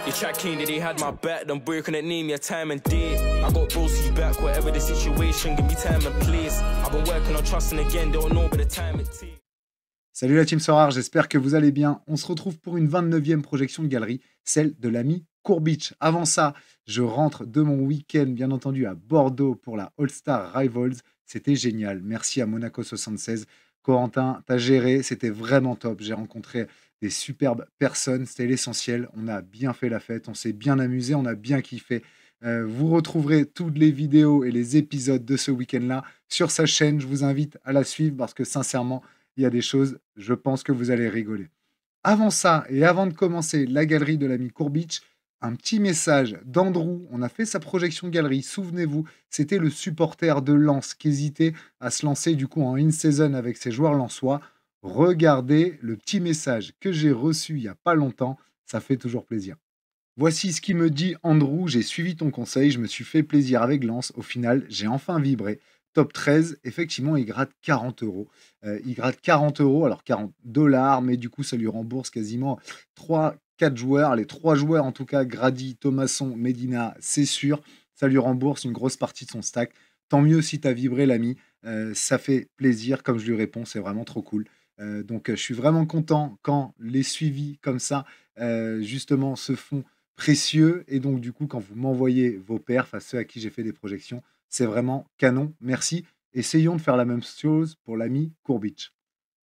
They tried clean that they had my back, them boy couldn't name me a time and day. I got Broski back, whatever the situation, give me time and place. I've been working on trusting again, don't know but the time it takes. Salut la team Sorare, j'espère que vous allez bien. On se retrouve pour une 29e projection de galerie, celle de l'ami Courbic. Avant ça, je rentre de mon week-end, bien entendu, à Bordeaux pour la All-Star Rivals. C'était génial. Merci à Monaco76. Corentin, t'as géré, c'était vraiment top. J'ai rencontré des superbes personnes, c'était l'essentiel. On a bien fait la fête, on s'est bien amusé, on a bien kiffé. Vous retrouverez toutes les vidéos et les épisodes de ce week-end-là sur sa chaîne. Je vous invite à la suivre parce que sincèrement, il y a des choses, je pense que vous allez rigoler. Avant ça, et avant de commencer la galerie de l'ami Courbic, un petit message d'Andrew. On a fait sa projection de galerie. Souvenez-vous, c'était le supporter de Lens qui hésitait à se lancer du coup en in-season avec ses joueurs lensois. Regardez le petit message que j'ai reçu il n'y a pas longtemps. Ça fait toujours plaisir. Voici ce qu'il me dit Andrew. J'ai suivi ton conseil. Je me suis fait plaisir avec Lens. Au final, j'ai enfin vibré. Top 13, effectivement, il gratte 40 euros. Il gratte 40 euros, alors 40 dollars, mais du coup, ça lui rembourse quasiment 3-4 joueurs. Les 3 joueurs, en tout cas, Grady, Thomasson, Medina, c'est sûr. Ça lui rembourse une grosse partie de son stack. Tant mieux si tu as vibré, l'ami. Ça fait plaisir. Comme je lui réponds, c'est vraiment trop cool. Donc, je suis vraiment content quand les suivis comme ça, justement, se font précieux. Et donc, du coup, quand vous m'envoyez vos perfs à ceux à qui j'ai fait des projections, c'est vraiment canon, merci. Essayons de faire la même chose pour l'ami Courbic.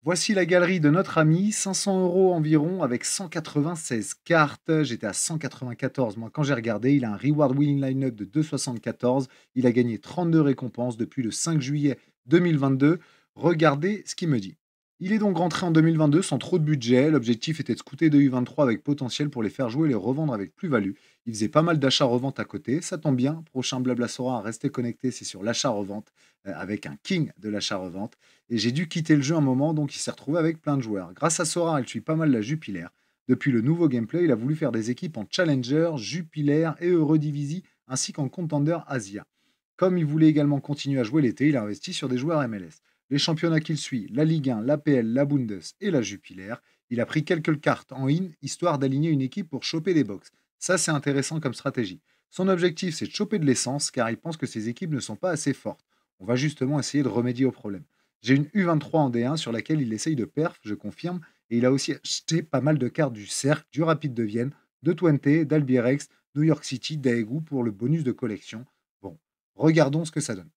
Voici la galerie de notre ami, 500 euros environ avec 196 cartes. J'étais à 194 moi quand j'ai regardé. Il a un reward winning line-up de 2,74. Il a gagné 32 récompenses depuis le 5 juillet 2022. Regardez ce qu'il me dit. Il est donc rentré en 2022 sans trop de budget. L'objectif était de scouter de U23 avec potentiel pour les faire jouer et les revendre avec plus-value. Il faisait pas mal d'achats-reventes à côté. Ça tombe bien. Prochain Blabla Sora à rester connecté, c'est sur l'achat-revente avec un king de l'achat-revente. Et j'ai dû quitter le jeu un moment, donc il s'est retrouvé avec plein de joueurs. Grâce à Sora, il suit pas mal la Jupiler. Depuis le nouveau gameplay, il a voulu faire des équipes en Challenger, Jupiler et Eurodivisie, ainsi qu'en Contender Asia. Comme il voulait également continuer à jouer l'été, il a investi sur des joueurs MLS. Les championnats qu'il suit, la Ligue 1, l'APL, la Bundes et la Jupiler. Il a pris quelques cartes en in, histoire d'aligner une équipe pour choper des box. Ça, c'est intéressant comme stratégie. Son objectif, c'est de choper de l'essence, car il pense que ses équipes ne sont pas assez fortes. On va justement essayer de remédier au problème. J'ai une U23 en D1 sur laquelle il essaye de perf, je confirme, et il a aussi acheté pas mal de cartes du Cercle, du Rapide de Vienne, de Twente, d'Albirex, New York City, d'Aegu pour le bonus de collection. Bon, regardons ce que ça donne.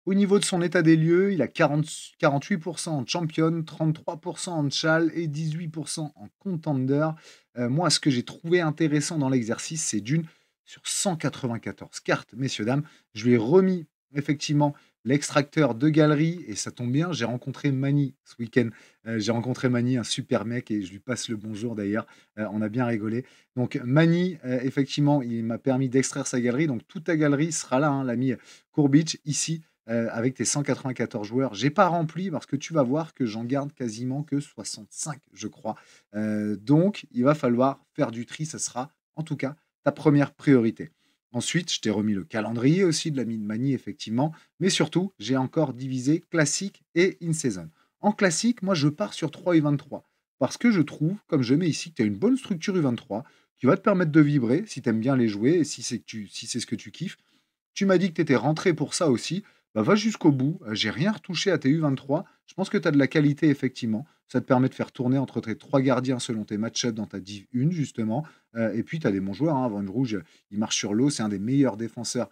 Au niveau de son état des lieux, il a 48% en champion, 33% en chal et 18% en contender. Moi, ce que j'ai trouvé intéressant dans l'exercice, c'est d'une sur 194 cartes, messieurs, dames. Je lui ai remis effectivement l'extracteur de galerie et ça tombe bien, j'ai rencontré Mani ce week-end. J'ai rencontré Mani, un super mec, et je lui passe le bonjour d'ailleurs. On a bien rigolé. Donc Mani, effectivement, il m'a permis d'extraire sa galerie. Donc toute ta galerie sera là, hein, l'ami Courbic, ici. Avec tes 194 joueurs. J'ai pas rempli parce que tu vas voir que j'en garde quasiment que 65, je crois. Donc, il va falloir faire du tri. Ça sera, en tout cas, ta première priorité. Ensuite, je t'ai remis le calendrier aussi de la Mini, effectivement. Mais surtout, j'ai encore divisé classique et in-season. En classique, moi, je pars sur 3 U23. Parce que je trouve, comme je mets ici, que tu as une bonne structure U23 qui va te permettre de vibrer si tu aimes bien les jouer et si c'est ce que tu kiffes. Tu m'as dit que tu étais rentré pour ça aussi. Bah, va jusqu'au bout. J'ai rien retouché à tes U23. Je pense que tu as de la qualité, effectivement. Ça te permet de faire tourner entre tes 3 gardiens selon tes match-ups dans ta Div 1, justement. Et puis, tu as des bons joueurs. Hein. Van Rouge, il marche sur l'eau. C'est un des meilleurs défenseurs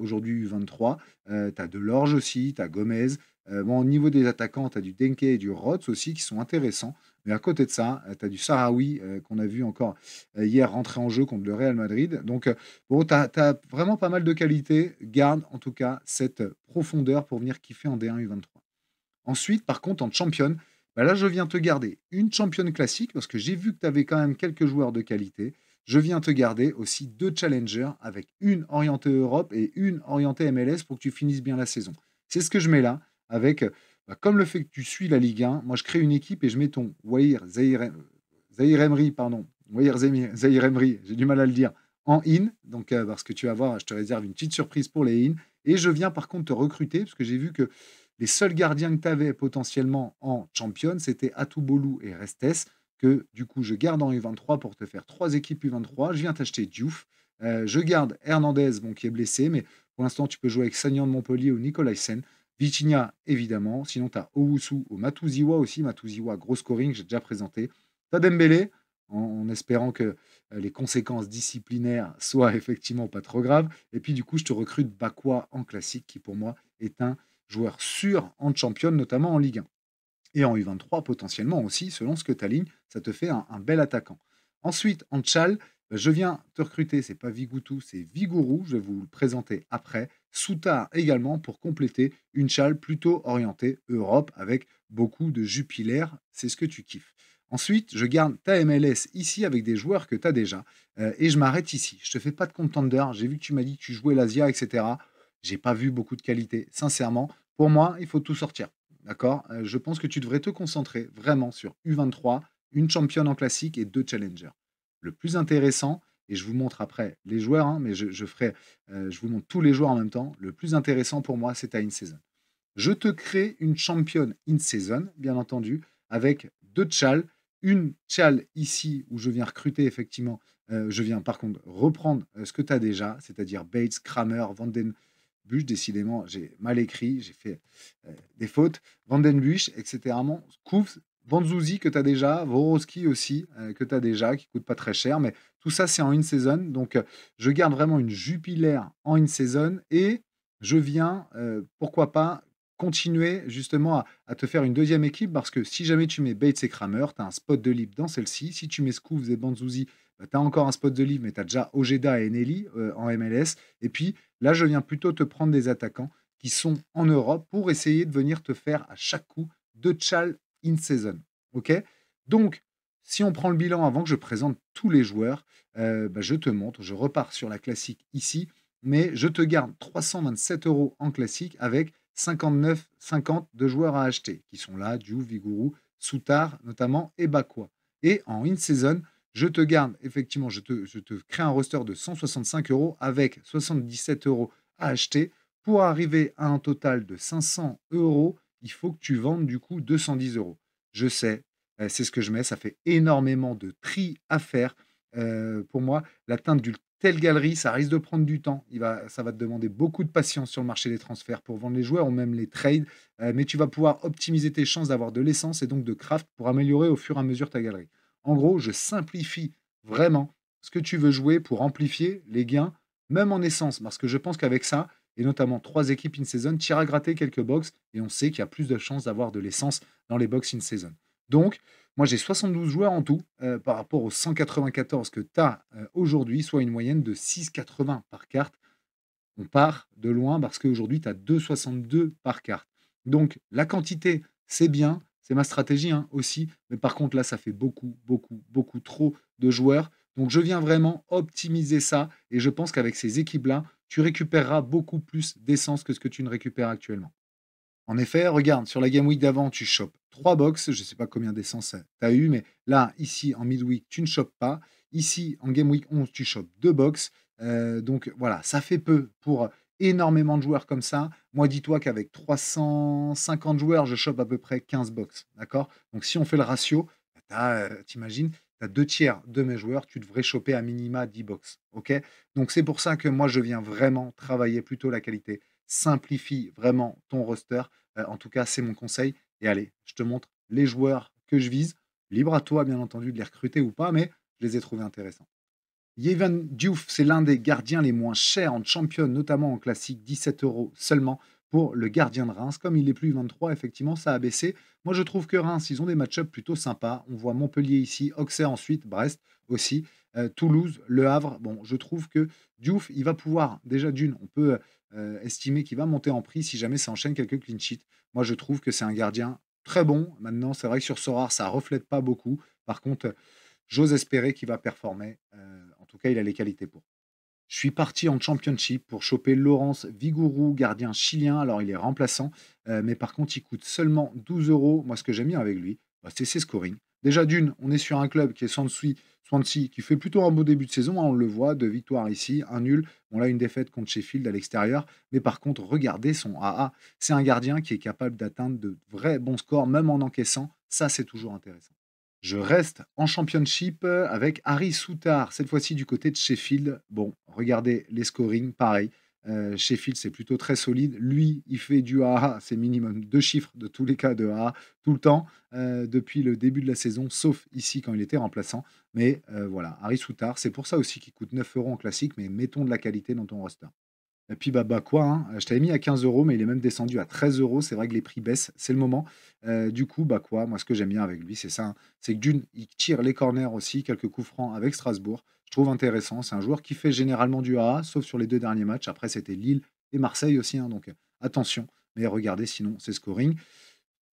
aujourd'hui U23. Tu as Delorge aussi. Tu as Gomez. Bon, au niveau des attaquants, tu as du Denke et du Rotz aussi qui sont intéressants. Mais à côté de ça, tu as du Sahraoui qu'on a vu encore hier rentrer en jeu contre le Real Madrid. Donc, bon, tu as vraiment pas mal de qualité. Garde en tout cas cette profondeur pour venir kiffer en D1 U23. Ensuite, par contre, en champion, bah là, je viens te garder une championne classique parce que j'ai vu que tu avais quand même quelques joueurs de qualité. Je viens te garder aussi 2 challengers avec une orientée Europe et une orientée MLS pour que tu finisses bien la saison. C'est ce que je mets là avec, comme le fait que tu suis la Ligue 1, moi je crée une équipe et je mets ton Zahir Emery, pardon, Zahir Emery, j'ai du mal à le dire, en in, donc parce que tu vas voir, je te réserve une petite surprise pour les in, et je viens par contre te recruter, parce que j'ai vu que les seuls gardiens que tu avais potentiellement en champion, c'était Atoubolu et Restes, que du coup, je garde en U23 pour te faire 3 équipes U23. Je viens t'acheter Diouf. Je garde Hernandez, bon, qui est blessé, mais pour l'instant, tu peux jouer avec Sagnan de Montpellier ou Nicolaisen. Vitinha, évidemment. Sinon, tu as Owusu ou Matuziwa aussi. Matuziwa, gros scoring, j'ai déjà présenté. Tu as Dembélé, en espérant que les conséquences disciplinaires soient effectivement pas trop graves. Et puis, du coup, je te recrute Bakwa en classique, qui pour moi est un joueur sûr en champion, notamment en Ligue 1. Et en U23, potentiellement aussi, selon ce que tu alignes, ça te fait un bel attaquant. Ensuite, en Tchal, je viens te recruter, c'est pas Vigoutou, c'est Vigourou, je vais vous le présenter après. Soutar également pour compléter une Tchal plutôt orientée Europe avec beaucoup de Jupiler, c'est ce que tu kiffes. Ensuite, je garde ta MLS ici avec des joueurs que tu as déjà et je m'arrête ici. Je te fais pas de contender, j'ai vu que tu m'as dit que tu jouais l'Asia, etc. J'ai pas vu beaucoup de qualité, sincèrement. Pour moi, il faut tout sortir. D'accord? Je pense que tu devrais te concentrer vraiment sur U23, une championne en classique et 2 challengers. Le plus intéressant, et je vous montre après les joueurs, hein, mais je vous montre tous les joueurs en même temps. Le plus intéressant pour moi, c'est ta in-season. Je te crée une championne in-season, bien entendu, avec 2 tchals. Une tchal ici où je viens recruter effectivement, je viens par contre reprendre ce que tu as déjà, c'est-à-dire Bates, Kramer, Vanden Bush, décidément, j'ai mal écrit, j'ai fait des fautes. Vandenbusch, etc. Kouf, Banzuzi que tu as déjà, Vorowski aussi que tu as déjà, qui coûte pas très cher, mais tout ça c'est en in-season. Donc je garde vraiment une Jupiler en in-season et je viens, pourquoi pas, continuer justement à te faire une deuxième équipe parce que si jamais tu mets Bates et Kramer, tu as un spot de libre dans celle-ci. Si tu mets Scoufs et Banzuzi, tu as encore un spot de libre, mais tu as déjà Ojeda et Nelly en MLS. Et puis là, je viens plutôt te prendre des attaquants qui sont en Europe pour essayer de venir te faire à chaque coup 2 tchals in season. OK? Donc, si on prend le bilan avant que je présente tous les joueurs, je te montre, je repars sur la classique ici, mais je te garde 327 € en classique avec 59,50 de joueurs à acheter, qui sont là, Diouf, Vigouroux, Soutar notamment, et Bakwa. Et en in-season, je te garde, effectivement, je te crée un roster de 165 € avec 77 € à acheter. Pour arriver à un total de 500 €, il faut que tu vendes du coup 210 €. Je sais, c'est ce que je mets, ça fait énormément de tri à faire. Pour moi, l'atteinte d'une telle galerie, ça risque de prendre du temps. Ça va te demander beaucoup de patience sur le marché des transferts pour vendre les joueurs ou même les trades, mais tu vas pouvoir optimiser tes chances d'avoir de l'essence et donc de craft pour améliorer au fur et à mesure ta galerie. En gros, je simplifie vraiment ce que tu veux jouer pour amplifier les gains, même en essence, parce que je pense qu'avec ça, et notamment 3 équipes in-season, tu iras gratter quelques box et on sait qu'il y a plus de chances d'avoir de l'essence dans les box in-season. Donc, moi, j'ai 72 joueurs en tout par rapport aux 194 que tu as aujourd'hui, soit une moyenne de 6,80 par carte. On part de loin parce qu'aujourd'hui, tu as 2,62 par carte. Donc, la quantité, c'est bien, c'est ma stratégie hein, aussi. Mais par contre, là, ça fait beaucoup, beaucoup, beaucoup trop de joueurs. Donc, je viens vraiment optimiser ça. Et je pense qu'avec ces équipes-là, tu récupéreras beaucoup plus d'essence que ce que tu ne récupères actuellement. En effet, regarde, sur la Game Week d'avant, tu chopes 3 box. Je ne sais pas combien d'essence tu as eu, mais là, ici, en midweek, tu ne chopes pas. Ici, en Game Week 11, tu chopes 2 box. Donc voilà, ça fait peu pour énormément de joueurs comme ça. Moi, dis-toi qu'avec 350 joueurs, je chope à peu près 15 box. D'accord? Donc si on fait le ratio, t'imagines, tu as 2 tiers de mes joueurs, tu devrais choper à minima 10 box. OK? Donc c'est pour ça que moi, je viens vraiment travailler plutôt la qualité. Simplifie vraiment ton roster. En tout cas, c'est mon conseil. Et allez, je te montre les joueurs que je vise. Libre à toi, bien entendu, de les recruter ou pas, mais je les ai trouvés intéressants. Yehvan Diouf, c'est l'un des gardiens les moins chers en champion, notamment en classique, 17 € seulement pour le gardien de Reims. Comme il n'est plus 23, effectivement, ça a baissé. Moi, je trouve que Reims, ils ont des match-ups plutôt sympas. On voit Montpellier ici, Auxerre ensuite, Brest aussi, Toulouse, Le Havre. Bon, je trouve que Diouf, il va pouvoir, déjà d'une, on peut estimer qu'il va monter en prix si jamais ça enchaîne quelques clean sheets. Moi, je trouve que c'est un gardien très bon. Maintenant, c'est vrai que sur Sorare, ça ne reflète pas beaucoup. Par contre, j'ose espérer qu'il va performer. En tout cas, il a les qualités pour. Je suis parti en championship pour choper Laurence Vigouroux, gardien chilien. Alors, il est remplaçant, mais par contre, il coûte seulement 12 €. Moi, ce que j'aime bien avec lui, c'est ses scoring. Déjà, d'une, on est sur un club qui est Swansea, qui fait plutôt un beau début de saison. Hein, on le voit, 2 victoires ici, un nul. On a une défaite contre Sheffield à l'extérieur. Mais par contre, regardez son AA. C'est un gardien qui est capable d'atteindre de vrais bons scores, même en encaissant. Ça, c'est toujours intéressant. Je reste en Championship avec Harry Souttar, cette fois-ci du côté de Sheffield. Bon, regardez les scorings, pareil. Sheffield, c'est plutôt très solide. Lui, il fait du AA, c'est minimum 2 chiffres de tous les cas de AA, tout le temps, depuis le début de la saison, sauf ici quand il était remplaçant. Mais voilà, Harry Souttar, c'est pour ça aussi qu'il coûte 9 € en classique, mais mettons de la qualité dans ton roster. Et puis, bah, quoi, hein, je t'avais mis à 15 €, mais il est même descendu à 13 €. C'est vrai que les prix baissent, c'est le moment. Du coup, bah, quoi, moi, ce que j'aime bien avec lui, c'est ça, hein, c'est que d'une, il tire les corners aussi, quelques coups francs avec Strasbourg. Je trouve intéressant. C'est un joueur qui fait généralement du AA, sauf sur les 2 derniers matchs. Après, c'était Lille et Marseille aussi, hein, donc attention. Mais regardez sinon ses scoring.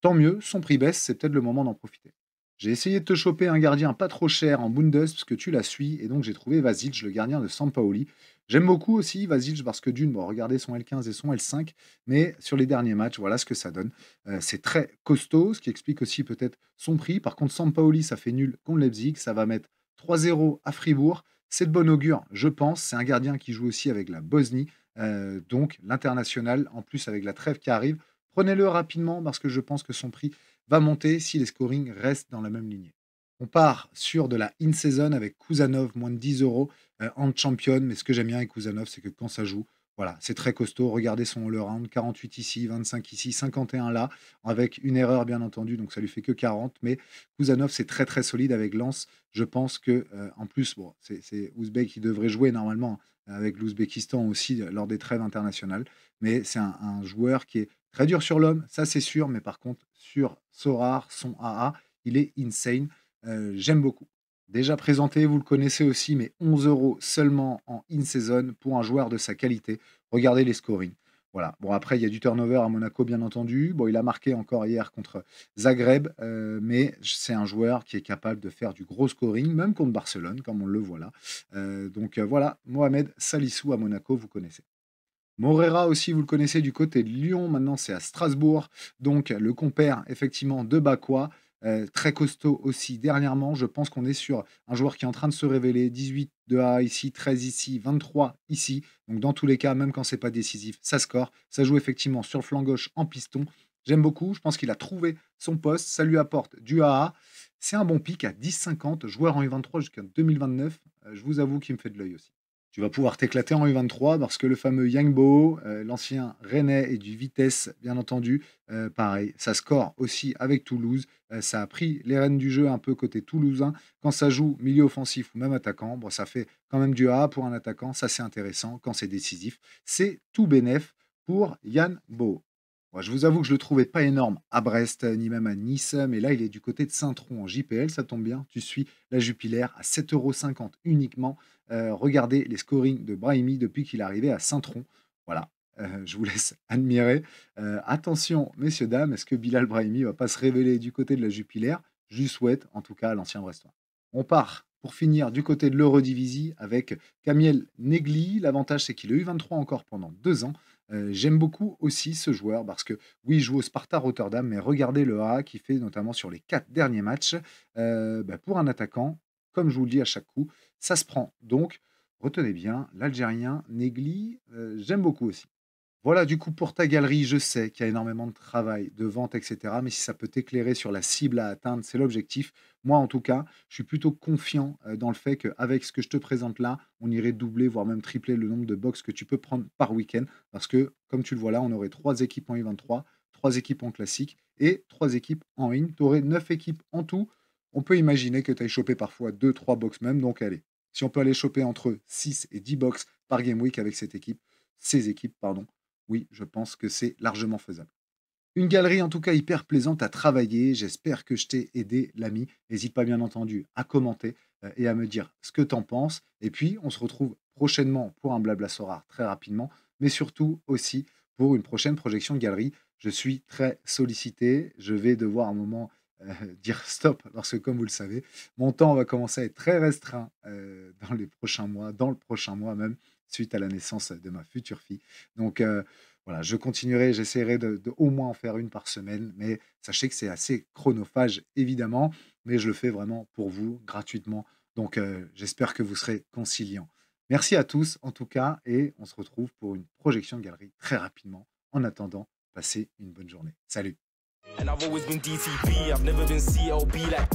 Tant mieux, son prix baisse, c'est peut-être le moment d'en profiter. J'ai essayé de te choper un gardien pas trop cher en Bundes parce que tu la suis et donc j'ai trouvé Vasic, le gardien de Sampaoli. J'aime beaucoup aussi Vasic parce que d'une, bon, regardez son L15 et son L5, mais sur les derniers matchs, voilà ce que ça donne. C'est très costaud, ce qui explique aussi peut-être son prix. Par contre, Sampaoli, ça fait nul contre Leipzig, ça va mettre 3-0 à Fribourg. C'est de bon augure, je pense. C'est un gardien qui joue aussi avec la Bosnie, donc l'international, en plus avec la trêve qui arrive. Prenez-le rapidement parce que je pense que son prix va monter si les scorings restent dans la même lignée. On part sur de la in-season avec Kuzanov, moins de 10 € en champion. Mais ce que j'aime bien avec Kuzanov, c'est que quand ça joue, voilà, c'est très costaud. Regardez son all-around, 48 ici, 25 ici, 51 là, avec une erreur bien entendu, donc ça lui fait que 40. Mais Kuzanov, c'est très très solide avec Lens. Je pense que en plus, bon, c'est Ouzbek qui devrait jouer normalement avec l'Ouzbékistan aussi lors des trêves internationales. Mais c'est un joueur qui est très dur sur l'homme, ça c'est sûr, mais par contre, sur Sorar, son AA, il est insane. J'aime beaucoup. Déjà présenté, vous le connaissez aussi, mais 11 € seulement en in-season pour un joueur de sa qualité. Regardez les scorings. Voilà. Bon, après, il y a du turnover à Monaco, bien entendu. Bon, il a marqué encore hier contre Zagreb, mais c'est un joueur qui est capable de faire du gros scoring, même contre Barcelone, comme on le voit là. Donc voilà, Mohamed Salissou à Monaco, vous connaissez. Morera aussi, vous le connaissez du côté de Lyon. Maintenant, c'est à Strasbourg. Donc, le compère, effectivement, de Bakwa. Très costaud aussi dernièrement. Je pense qu'on est sur un joueur qui est en train de se révéler. 18 de A ici, 13 ici, 23 ici. Donc, dans tous les cas, même quand c'est pas décisif, ça score. Ça joue effectivement sur le flanc gauche en piston. J'aime beaucoup. Je pense qu'il a trouvé son poste. Ça lui apporte du AA. C'est un bon pic à 10,50. Joueur en U23 jusqu'en 2029. Je vous avoue qu'il me fait de l'œil aussi. Tu vas pouvoir t'éclater en U23 parce que le fameux Yangbo, l'ancien Rennais et du Vitesse, bien entendu, pareil, ça score aussi avec Toulouse. Ça a pris les rênes du jeu un peu côté toulousain. Quand ça joue milieu offensif ou même attaquant, bon, ça fait quand même du A pour un attaquant. Ça, c'est intéressant. Quand c'est décisif, c'est tout bénef pour Yann Bo. Moi, je vous avoue que je le trouvais pas énorme à Brest, ni même à Nice, mais là, il est du côté de Saint-Tron en JPL, ça tombe bien. Tu suis la Jupiler à 7,50 € uniquement. Regardez les scorings de Brahimi depuis qu'il est arrivé à Saint-Tron. Voilà, je vous laisse admirer. Attention, messieurs, dames, est-ce que Bilal Brahimi va pas se révéler du côté de la Jupiler? Je lui souhaite, en tout cas, à l'ancien Brestois. On part pour finir du côté de l'Eurodivisie avec Kamiel Negli. L'avantage, c'est qu'il a eu 23 encore pendant 2 ans. J'aime beaucoup aussi ce joueur parce que, oui, il joue au Sparta Rotterdam, mais regardez le A qu'il fait notamment sur les 4 derniers matchs. Pour un attaquant, comme je vous le dis à chaque coup, ça se prend. Donc, retenez bien, l'Algérien Negli, j'aime beaucoup aussi. Voilà, du coup, pour ta galerie, je sais qu'il y a énormément de travail, de vente, etc. Mais si ça peut t'éclairer sur la cible à atteindre, c'est l'objectif. Moi, en tout cas, je suis plutôt confiant dans le fait qu'avec ce que je te présente là, on irait doubler, voire même tripler le nombre de box que tu peux prendre par week-end. Parce que, comme tu le vois là, on aurait 3 équipes en I23, 3 équipes en classique et 3 équipes en in. Tu aurais 9 équipes en tout. On peut imaginer que tu ailles choper parfois 2, 3 box même. Donc, allez, si on peut aller choper entre 6 et 10 box par game week avec cette équipe, ces équipes, pardon, oui, je pense que c'est largement faisable. Une galerie en tout cas hyper plaisante à travailler. J'espère que je t'ai aidé, l'ami. N'hésite pas bien entendu à commenter et à me dire ce que t'en penses. Et puis, on se retrouve prochainement pour un blabla Sorare très rapidement, mais surtout aussi pour une prochaine projection de galerie. Je suis très sollicité. Je vais devoir à un moment dire stop parce que, comme vous le savez, mon temps va commencer à être très restreint dans les prochains mois, dans le prochain mois même, suite à la naissance de ma future fille. Donc, voilà, je continuerai, j'essaierai de au moins en faire une par semaine, mais sachez que c'est assez chronophage, évidemment, mais je le fais vraiment pour vous, gratuitement. Donc, j'espère que vous serez conciliants. Merci à tous, en tout cas, et on se retrouve pour une projection de galerie très rapidement. En attendant, passez une bonne journée. Salut! And I've always been DTB, I've never been CLB like.